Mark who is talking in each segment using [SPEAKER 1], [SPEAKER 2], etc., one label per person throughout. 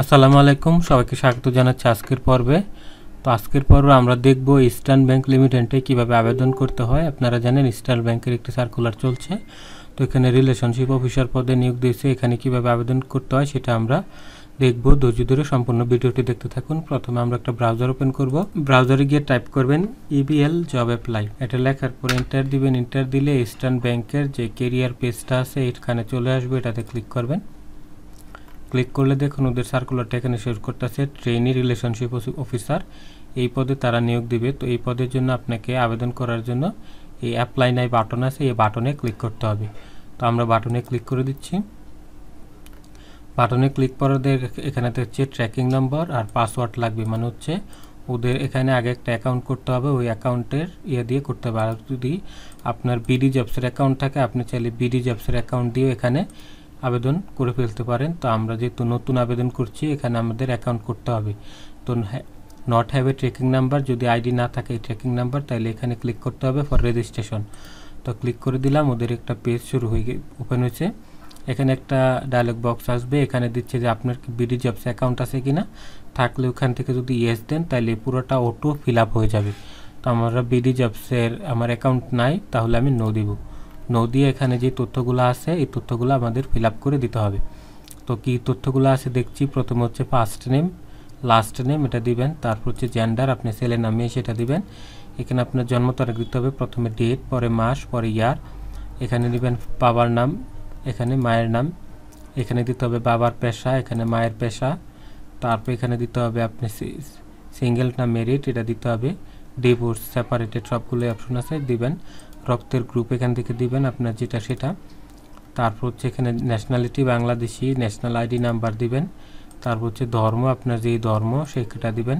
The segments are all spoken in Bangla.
[SPEAKER 1] আসসালামু আলাইকুম, সবাইকে স্বাগত জানাচ্ছি আজকের পর্বে। তো আজকের পর্বে আমরা দেখব ইস্টার্ন ব্যাংক লিমিটেডে কিভাবে আবেদন করতে হয়। আপনারা জানেন ইস্টার্ন ব্যাংকের একটি সার্কুলার চলছে, তো এখানে রিলেশনশিপ অফিসার পদে নিয়োগ দিয়েছে। এখানে কিভাবে আবেদন করতে হয় সেটা আমরা দেখব। ধৈর্য ধরে সম্পূর্ণ ভিডিওটি দেখতে থাকুন। প্রথমে আমরা একটা ব্রাউজার ওপেন করব। ব্রাউজারে গিয়ে টাইপ করবেন EBL জব অ্যাপ্লাই। এটা লেখার পর এন্টার দিবেন। এন্টার দিলে ইস্টার্ন ব্যাংকের যে কেরিয়ার পেজটা আছে এখানে চলে আসবে, এটাতে ক্লিক করবেন। ক্লিক করলে দেখুন ওদের সার্কুলারটা এখানে শেয়ার করতেছে, ট্রেনি রিলেশনশিপ অফিসার। এই পদে তারা নিয়োগ দিবে। তো এই পদের জন্য আপনাকে আবেদন করার জন্য এই অ্যাপ্লাই নাই বাটন আছে, এই বাটনে ক্লিক করতে হবে। তো আমরা বাটনে ক্লিক করে দিচ্ছি। বাটনে ক্লিক করার এখানে হচ্ছে ট্র্যাকিং নাম্বার আর পাসওয়ার্ড লাগবে, মানে হচ্ছে ওদের এখানে আগে একটা অ্যাকাউন্ট করতে হবে, ওই অ্যাকাউন্টের দিয়ে করতে হবে। আর যদি আপনার বিডি জবসের অ্যাকাউন্ট থাকে আপনি চাইলে বিডি জবসের অ্যাকাউন্ট দিয়ে এখানে আবেদন করে ফেলতে পারেন। তো আমরা যেহেতু নতুন আবেদন করছি এখানে আমাদের অ্যাকাউন্ট করতে হবে। তো not have a tracking number, যদি আইডি না থাকে এই ট্র্যাকিং নাম্বার, তাহলে এখানে ক্লিক করতে হবে ফর রেজিস্ট্রেশন। তো ক্লিক করে দিলাম, ওদের একটা পেজ শুরু হয়ে ওপেন হয়েছে। এখানে একটা ডায়লগ বক্স আসবে, এখানে দিচ্ছে যে আপনার বিডি জবস অ্যাকাউন্ট আছে কিনা, থাকলে ওখান থেকে যদি ইয়েস দেন তাহলে পুরোটা অটো ফিল আপ হয়ে যাবে। তো আমরা বিডি জবসের আমার অ্যাকাউন্ট নাই, তাহলে আমি নো দিব। নো দিয়ে এখানে যে তথ্যগুলো আছে এই তথ্যগুলো আমাদের ফিল আপ করে দিতে হবে। তো কি তথ্যগুলো আছে দেখছি। প্রথমে হচ্ছে ফার্স্ট নেম, লাস্ট নেম এটা দিবেন। তারপর হচ্ছে জেন্ডার, আপনি ছেলে না মেয়ে সেটা দিবেন। এখানে আপনার জন্ম তারিখ দিতে হবে, প্রথমে ডেট, পরে মাস, পরে ইয়ার। এখানে দিবেন বাবার নাম, এখানে মায়ের নাম, এখানে দিতে হবে বাবার পেশা, এখানে মায়ের পেশা। তারপর এখানে দিতে হবে আপনি সিঙ্গেল না মেরিড এটা দিতে হবে। ডিভোর্স, সেপারেটেড সবগুলো অপশন আছে দিবেন। রক্তের গ্রুপ এখান থেকে দিবেন আপনার যেটা সেটা। তারপর হচ্ছে এখানে nationality Bangladeshi, national ID number দিবেন। তারপর হচ্ছে ধর্ম, আপনার যেই ধর্ম সেটা দিবেন।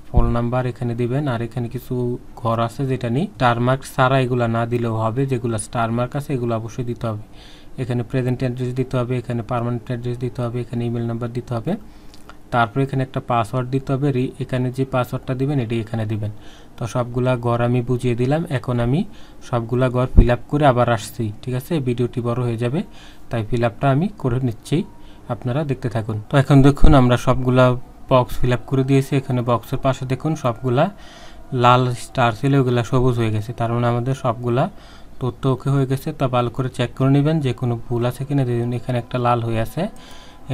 [SPEAKER 1] ফোন নাম্বার এখানে দিবেন। আর এখানে কিছু ঘর আছে যেটা নেই, স্টার মার্ক ছাড়া এগুলো না দিলেও হবে, যেগুলো স্টার মার্ক আছে এগুলো অবশ্যই দিতে হবে। এখানে প্রেজেন্ট অ্যাড্রেস দিতে হবে, এখানে পার্মানেন্ট অ্যাড্রেস দিতে হবে, এখানে ইমেল নাম্বার দিতে হবে। তারপর এখানে একটা পাসওয়ার্ড দিতে হবে। এখানে যে পাসওয়ার্ডটা দিবেন এটি এখানে দিবেন। তো সবগুলা ঘর আমি বুঝিয়ে দিলাম। এখন আমি সবগুলা ঘর ফিল আপ করে আবার আসছি, ঠিক আছে। ভিডিওটি বড় হয়ে যাবে, তাই ফিল আপটা আমি করে নিচ্ছি, আপনারা দেখতে থাকুন। তো এখন দেখুন আমরা সবগুলা বক্স ফিল আপ করে দিয়েছি। এখানে বক্সের পাশে দেখুন সবগুলা লাল স্টার ছিল, ওগুলা সবুজ হয়ে গেছে, তার মানে আমাদের সবগুলা তথ্য ওকে হয়ে গেছে। তো ভালো করে চেক করে নেবেন যে কোনো ভুল আছে কিনা। দেখুন এখানে একটা লাল হয়ে আছে,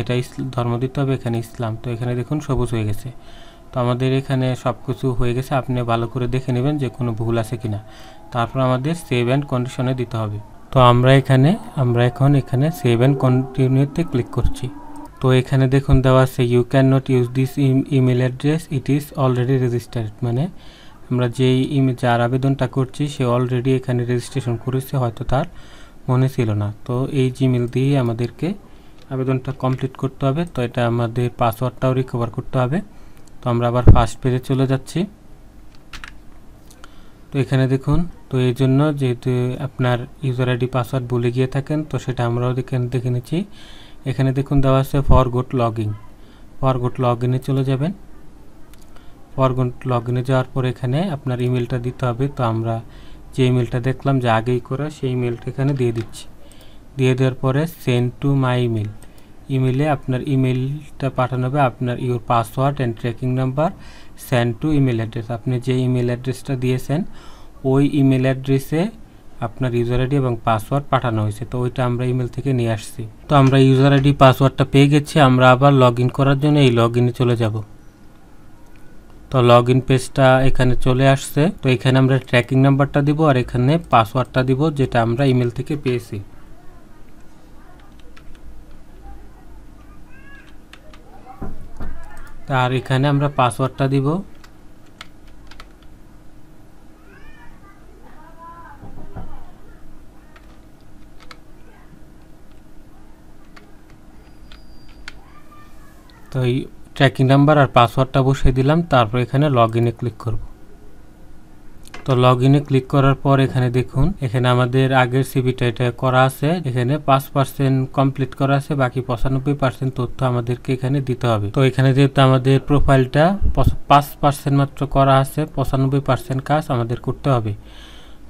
[SPEAKER 1] এটা ধর্ম দিতে হবে, এখানে ইসলাম। তো এখানে দেখুন সবুজ হয়ে গেছে। তো আমাদের এখানে সব কিছু হয়ে গেছে, আপনি ভালো করে দেখে নেবেন যে কোনো ভুল আছে কিনা। তারপর আমাদের সেভ অ্যান্ড কন্ডিশনে দিতে হবে। তো আমরা এখন এখানে সেভ অ্যান্ড কন্টিনিউতে ক্লিক করছি। তো এখানে দেখুন দেওয়া আছে you can not use this email address, it is already registered. মানে আমরা যেই যার আবেদনটা করছি সে অলরেডি এখানে রেজিস্ট্রেশন করেছে, হয়তো তার মনে ছিল না। তো এই জিমেল দিয়ে আমাদেরকে আবেদনটা কমপ্লিট করতে হবে। তো এটা আমাদের পাসওয়ার্ডটাও রিকভার করতে হবে। তো আমরা আবার ফার্স্ট পেজে চলে যাচ্ছি। তো এখানে দেখুন, তো এই জন্য যেহেতু আপনার ইউজার আইডি পাসওয়ার্ড ভুলে গিয়ে থাকেন, তো সেটা আমরাও দেখে নিচ্ছি। এখানে দেখুন দেওয়া আছে ফরগট লগইন। ফরগট লগইনে চলে যাবেন। ফরগট লগইনে যাওয়ার পর এখানে আপনার ইমেলটা দিতে হবে। তো আমরা যে ইমেলটা দেখলাম যে আগেই করা, সেই ইমেলটা এখানে দিয়ে দিচ্ছি। দিয়ে দেওয়ার পরে সেন্ড টু মাই ইমেল, ইমেলে আপনার ইমেলটা পাঠানো হবে, আপনার your password and tracking number send to email address. আপনি যে ইমেল অ্যাড্রেসটা দিয়েছেন ওই ইমেল অ্যাড্রেসে আপনার ইউজার আইডি এবং পাসওয়ার্ড পাঠানো হয়েছে। তো ওইটা আমরা ইমেল থেকে নিয়ে আসছি। তো আমরা ইউজার আইডি পাসওয়ার্ডটা পেয়ে গেছি। আমরা আবার লগ ইন করার জন্য এই লগ ইনে চলে যাব। তো লগ ইন পেজটা এখানে চলে আসছে। তো এখানে আমরা ট্র্যাকিং নাম্বারটা দিব আর এখানে পাসওয়ার্ডটা দিব যেটা আমরা ইমেল থেকে পেয়েছি। আর এখানে আমরা পাসওয়ার্ডটা দিব। তো এই ট্র্যাকিং নাম্বার আর পাসওয়ার্ডটা বসিয়ে দিলাম। তারপর এখানে লগ ইনে ক্লিক করব। তো লগ ইনে ক্লিক করার পর এখানে দেখুন এখানে আমাদের আগের সিভিটা এটা করা আছে, এখানে 5% কমপ্লিট করা আছে, বাকি 95% তথ্য আমাদেরকে এখানে দিতে হবে। তো এখানে যেহেতু আমাদের প্রোফাইলটা 5% মাত্র করা আছে, 95% কাজ আমাদের করতে হবে।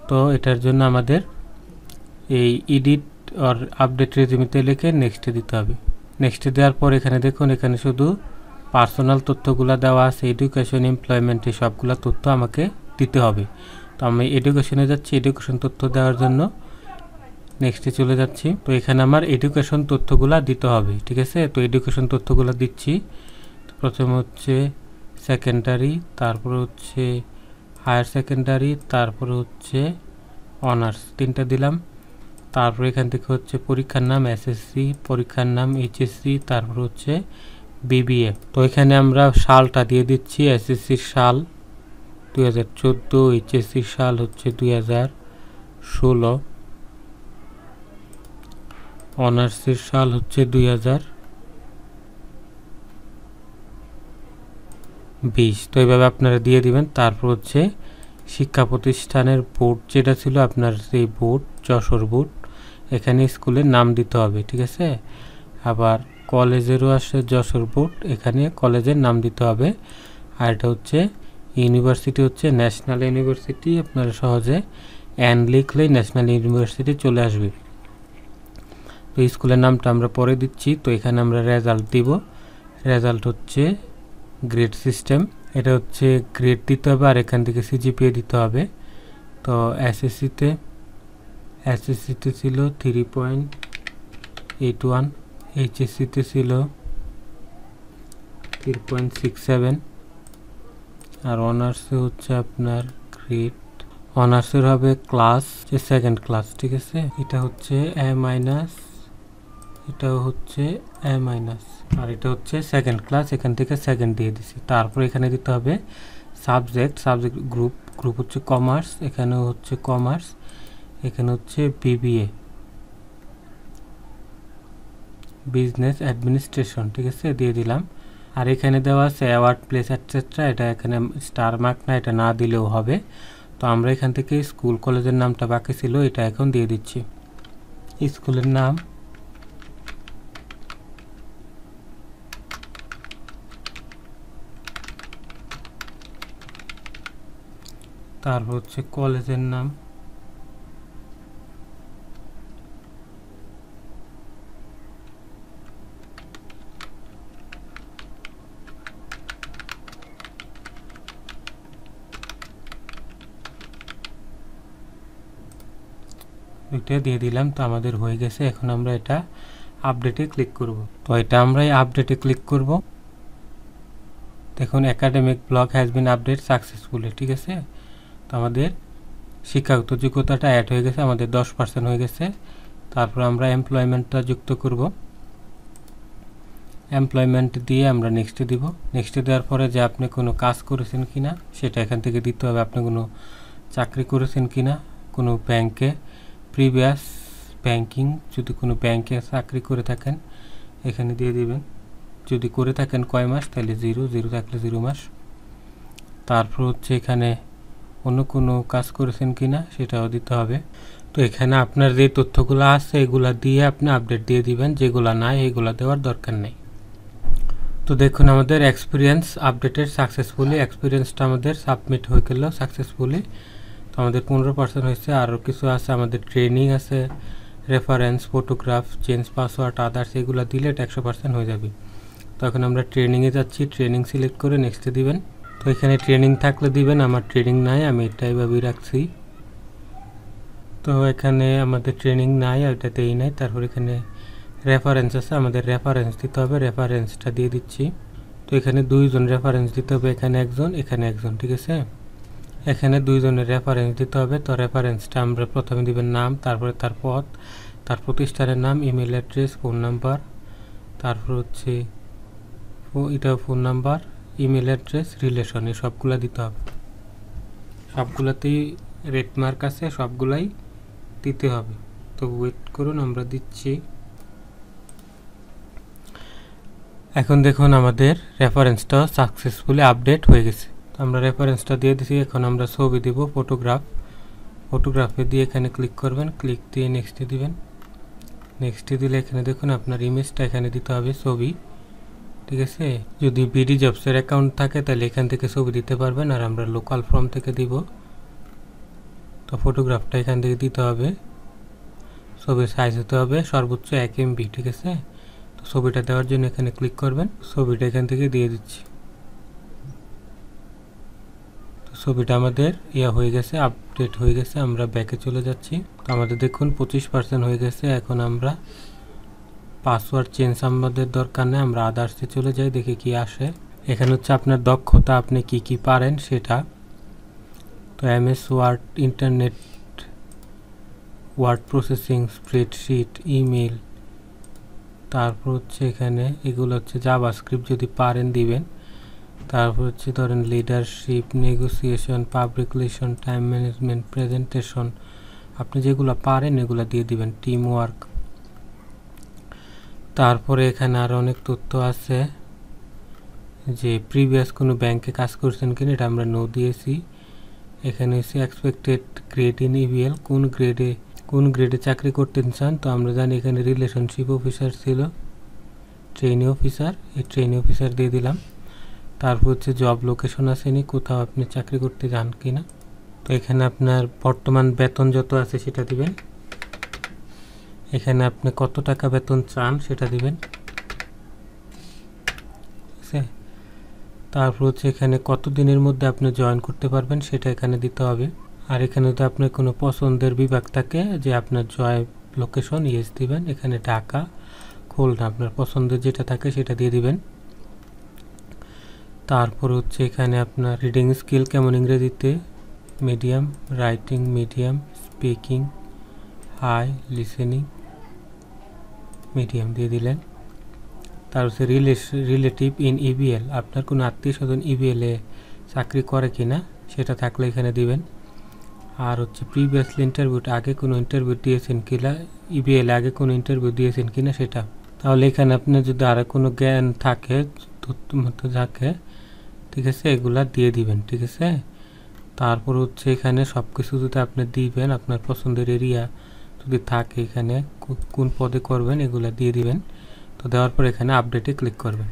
[SPEAKER 1] তো এটার জন্য আমাদের এই এডিট আর আপডেট রেজিউমেতে লিখে নেক্সটে দিতে হবে। নেক্সটে দেওয়ার পর এখানে দেখুন এখানে শুধু পার্সোনাল তথ্যগুলো দেওয়া আছে, এডুকেশন, এমপ্লয়মেন্ট, এই সবগুলো তথ্য আমাকে দিতে হবে। তো আমি এডুকেশনে যাচ্ছি, এডুকেশন তথ্য দেওয়ার জন্য নেক্সটে চলে যাচ্ছি। তো এখানে আমার এডুকেশন তথ্যগুলো দিতে হবে, ঠিক আছে। তো এডুকেশন তথ্যগুলো দিচ্ছি। প্রথমে হচ্ছে সেকেন্ডারি, তারপরে হচ্ছে হায়ার সেকেন্ডারি, তারপরে হচ্ছে অনার্স, 3টা দিলাম। তারপরে এখান থেকে হচ্ছে পরীক্ষার নাম এসএসসি, পরীক্ষার নাম এইচএসসি, তারপর হচ্ছে বিবিএ। তো এখানে আমরা সালটা দিয়ে দিচ্ছি, এসএসসির সাল 2014, এইচএসসির সাল হচ্ছে 2016, অনার্সের সাল হচ্ছে 2020। তো এইভাবে আপনারা দিয়ে দিবেন। তারপর হচ্ছে শিক্ষা প্রতিষ্ঠানের বোর্ড যেটা ছিল আপনার, সেই বোর্ড যশোর বোর্ড, এখানে স্কুলের নাম দিতে হবে, ঠিক আছে। আবার কলেজেরও আসে যশোর বোর্ড, এখানে কলেজের নাম দিতে হবে। আর এটা হচ্ছে ইউনিভার্সিটি, হচ্ছে ন্যাশনাল ইউনিভার্সিটি, আপনারা সহজে অ্যান লিখলেই ন্যাশনাল ইউনিভার্সিটি চলে আসবে। তো স্কুলের নামটা আমরা পরে দিচ্ছি। তো এখানে আমরা রেজাল্ট দিব, রেজাল্ট হচ্ছে গ্রেড সিস্টেম, এটা হচ্ছে গ্রেড দিতে হবে, আর এখান থেকে সিজিপিএ দিতে হবে। তো এসএসসিতে ছিল 3.81, এইচএসসিতে ছিল 3.67, আর অনার্সে হচ্ছে আপনার গ্রেড, অনার্সের হবে ক্লাস, যে সেকেন্ড ক্লাস, ঠিক আছে। এটা হচ্ছে এ মাইনাস, এটাও হচ্ছে এ মাইনাস, আর এটা হচ্ছে সেকেন্ড ক্লাস, এখান থেকে সেকেন্ড দিয়ে দিছি। তারপর এখানে দিতে হবে সাবজেক্ট, গ্রুপ হচ্ছে কমার্স, এখানেও হচ্ছে কমার্স, এখানে হচ্ছে বিবিএ, বিজনেস অ্যাডমিনিস্ট্রেশন, ঠিক আছে, দিয়ে দিলাম। আর এখানে দেওয়া আছে অ্যাওয়ার্ড, প্লেস, এটসেট্রা, এটা এখানে স্টার মার্ক না, এটা না দিলেও হবে। তো আমরা এখান থেকে স্কুল কলেজের নামটা বাকি ছিল, এটা এখন দিয়ে দিচ্ছি। স্কুলের নাম, তারপর হচ্ছে কলেজের নাম, এটা দিয়ে দিলাম। তো আমাদের হয়ে গেছে। এখন আমরা এটা আপডেটে ক্লিক করব। তো এটা আমরা আপডেটে ক্লিক করব। দেখুন academic block has been update successfully, ঠিক আছে। তো আমাদের শিক্ষাগত যোগ্যতাটা অ্যাড হয়ে গেছে, আমাদের 10% হয়ে গেছে। তারপর আমরা এমপ্লয়মেন্টটা যুক্ত করব। এমপ্লয়মেন্ট দিয়ে আমরা নেক্সটে দিব। নেক্সটে দেওয়ার পরে যে আপনি কোনো কাজ করেছেন কিনা সেটা এখান থেকে দিতে হবে। আপনি কোনো চাকরি করেছেন কিনা কোনো ব্যাংকে, প্রিভিয়াস ব্যাংকিং, যদি কোনো ব্যাংকে চাকরি করে থাকেন এখানে দিয়ে দিবেন। যদি করে থাকেন কয় মাস, তাহলে 0 থাকলে 0 মাস। তারপর হচ্ছে এখানে অন্য কোনো কাজ করেছেন কিনা সেটাও দিতে হবে। তো এখানে আপনার যে তথ্যগুলো আছে এগুলা দিয়ে আপনি আপডেট দিয়ে দিবেন, যেগুলা নাই এগুলা দেওয়ার দরকার নেই। তো দেখুন আমাদের এক্সপিরিয়েন্স আপডেটেড সাকসেসফুলি, এক্সপিরিয়েন্সটা আমাদের সাবমিট হয়ে গেল সাকসেসফুলি। তো আমাদের 15% হয়েছে। আরও কিছু আছে, আমাদের ট্রেনিং আছে, reference, photograph, change password, others, এগুলো দিলে এটা 100% হয়ে যাবে। তো এখন আমরা ট্রেনিংয়ে যাচ্ছি, ট্রেনিং সিলেক্ট করে নেক্সটে দিবেন। তো এখানে ট্রেনিং থাকলে দিবেন, আমার ট্রেনিং নাই, আমি এটা এইভাবেই রাখছি। তো এখানে আমাদের ট্রেনিং নাই, ওইটাতেই নাই। তারপর এখানে রেফারেন্স আছে, আমাদের রেফারেন্স দিতে হবে, রেফারেন্সটা দিয়ে দিচ্ছি। তো এখানে 2 জন রেফারেন্স দিতে হবে, এখানে একজন, এখানে একজন, ঠিক আছে। এখানে 2 জনের রেফারেন্স দিতে হবে। তো রেফারেন্সটা আমরা প্রথমে দিবেন নাম, তারপরে তার পদ, তার প্রতিষ্ঠানের নাম, ইমেল অ্যাড্রেস, ফোন নাম্বার, তারপর হচ্ছে এটা phone number, email address, relation, এই সবগুলো দিতে হবে। সবগুলোতেই রেড মার্ক আছে, সবগুলাই দিতে হবে। তো ওয়েট করুন, আমরা দিচ্ছি। এখন দেখুন আমাদের রেফারেন্সটা সাকসেসফুলি আপডেট হয়ে গেছে। তো আমরা রেফারেন্সটা দিয়ে দিছি। এখন আমরা ছবি দিব, ফটোগ্রাফে দিয়ে এখানে ক্লিক করবেন, ক্লিক দিয়ে নেক্সটে দিবেন। নেক্সটে দিলে এখানে দেখুন আপনার ইমেজটা এখানে দিতে হবে, ছবি, ঠিক আছে। যদি বিডি জবসের অ্যাকাউন্ট থাকে তাহলে এখান থেকে ছবি দিতে পারবেন, আর আমরা লোকাল ফর্ম থেকে দিব। তো ফটোগ্রাফটা এখান থেকে দিতে হবে, ছবির সাইজ হতে হবে সর্বোচ্চ 1 MB, ঠিক আছে। তো ছবিটা দেওয়ার জন্য এখানে ক্লিক করবেন, ছবিটা এখান থেকে দিয়ে দিচ্ছি। ছবিটা আমাদের হয়ে গেছে, আপডেট হয়ে গেছে। আমরা ব্যাকে চলে যাচ্ছি। তো আমাদের দেখুন 25% হয়ে গেছে। এখন আমরা পাসওয়ার্ড চেঞ্জ আমাদের দরকার নেই, আমরা আদার্সে চলে যাই, দেখি কি আসে। এখানে হচ্ছে আপনার দক্ষতা, আপনি কি পারেন সেটা। তো MS word, internet, word processing, spreadsheet, email, তারপর হচ্ছে এখানে এগুলো হচ্ছে জাভাস্ক্রিপ্ট যদি পারেন দিবেন। তারপর হচ্ছে ধরেন leadership, negotiation, public relation, time management, presentation, আপনি যেগুলো পারেন এগুলো দিয়ে দিবেন। Team work. তারপরে এখানে আরও অনেক তথ্য আছে, যে প্রিভিয়াস কোনো ব্যাংকে কাজ করছেন কিনা, এটা আমরা নো দিয়েছি। এখানে হচ্ছে এক্সপেক্টেড গ্রেড ইন EBL, কোন গ্রেডে চাকরি করতে চান। তো আমরা জানি এখানে রিলেশনশিপ অফিসার ছিল, ট্রেনি অফিসার, এই ট্রেনি অফিসার দিয়ে দিলাম। তারপর হচ্ছে জব লোকেশন আসেনি, কোথাও আপনি চাকরি করতে যান কিনা। তো এখানে আপনার বর্তমান বেতন যত আছে সেটা দিবেন। এখানে আপনি কত টাকা বেতন চান সেটা দিবেন। ঠিক আছে। তারপর হচ্ছে এখানে কত দিনের মধ্যে আপনি জয়েন করতে পারবেন সেটা এখানে দিতে হবে। আর এখানে যদি আপনার কোনো পছন্দের বিভাগ থাকে, যে আপনার জব লোকেশন, ইয়েস দিবেন। এখানে ঢাকা, খুলনা, আপনার পছন্দের যেটা থাকে সেটা দিয়ে দিবেন। তারপর হচ্ছে এখানে আপনার রিডিং স্কিল কেমন, ইংরেজিতে medium, writing medium, speaking high, listening medium দিয়ে দিলেন। তার হচ্ছে রিলেটিভ ইন EBL, আপনার কোনো আত্মীয় স্বজন EBL এ চাকরি করে কিনা সেটা থাকলে এখানে দিবেন। আর হচ্ছে প্রিভিয়াসলি ইন্টারভিউ, আগে কোনো ইন্টারভিউ দিয়েছেন কিনা, EBL আগে কোনো ইন্টারভিউ দিয়েছেন কিনা সেটা। তাহলে এখানে আপনার যদি আরও কোনো জ্ঞান থাকে, তথ্য থাকে, ঠিক আছে, এগুলা দিয়ে দিবেন। ঠিক আছে। তারপর হচ্ছে এখানে সব কিছু যদি আপনি দিবেন, আপনার পছন্দের এরিয়া যদি থাকে, এখানে কোন পদে করবেন এগুলা দিয়ে দিবেন। তো দেওয়ার পর এখানে আপডেটে ক্লিক করবেন।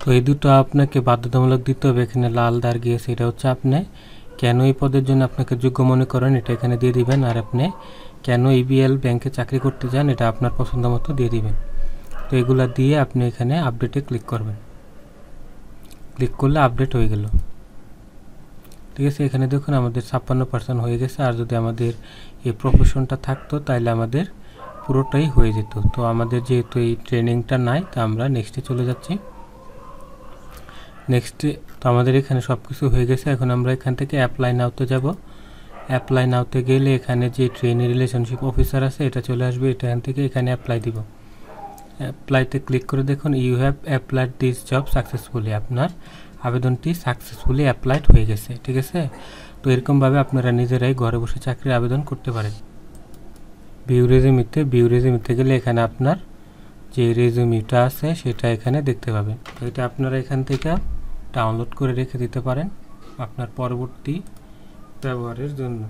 [SPEAKER 1] তো এই দুটো আপনাকে বাধ্যতামূলক দিতে হবে। এখানে লাল দাগ গিয়েছে, এটা হচ্ছে আপনি কেন এই পদের জন্য আপনাকে যোগ্য মনে করেন, এটা এখানে দিয়ে দিবেন। আর আপনি কেন EBL ব্যাংকে চাকরি করতে চান এটা আপনার পছন্দ মতো দিয়ে দিবেন। তো এগুলা দিয়ে আপনি এখানে আপডেটে ক্লিক করবেন। ক্লিক করলে আপডেট হয়ে গেল। ঠিক আছে। এখানে দেখুন আমাদের 56% হয়ে গেছে। আর যদি আমাদের এই প্রফেশনটা থাকতো তাহলে আমাদের পুরোটাই হয়ে যেত। তো আমাদের যেহেতু এই ট্রেনিংটা নাই, তা আমরা নেক্সটে চলে যাচ্ছি। নেক্সটে তো আমাদের এখানে সব কিছু হয়ে গেছে। এখন আমরা এখান থেকে অ্যাপ্লাই নাওতে যাব। অ্যাপ্লাই নাওতে গেলে এখানে যে ট্রেনি রিলেশনশিপ অফিসার আছে এটা চলে আসবে। এখান থেকে এখানে অ্যাপ্লাই দিব। অ্যাপ্লাইতে ক্লিক করে দেখুন you have applied this job successfully, আপনার আবেদনটি সাকসেসফুলি অ্যাপ্লাইড হয়ে গেছে। ঠিক আছে। তো এরকমভাবে আপনারা নিজেরাই ঘরে বসে চাকরির আবেদন করতে পারেন। ভিউ রেজিউমিতে গেলে এখানে আপনার যে রেজিউমিটা আছে সেটা এখানে দেখতে পাবেন। তো এটা আপনারা এখান থেকে ডাউনলোড করে রেখে দিতে পারেন আপনার পরবর্তী ব্যবহারের জন্য।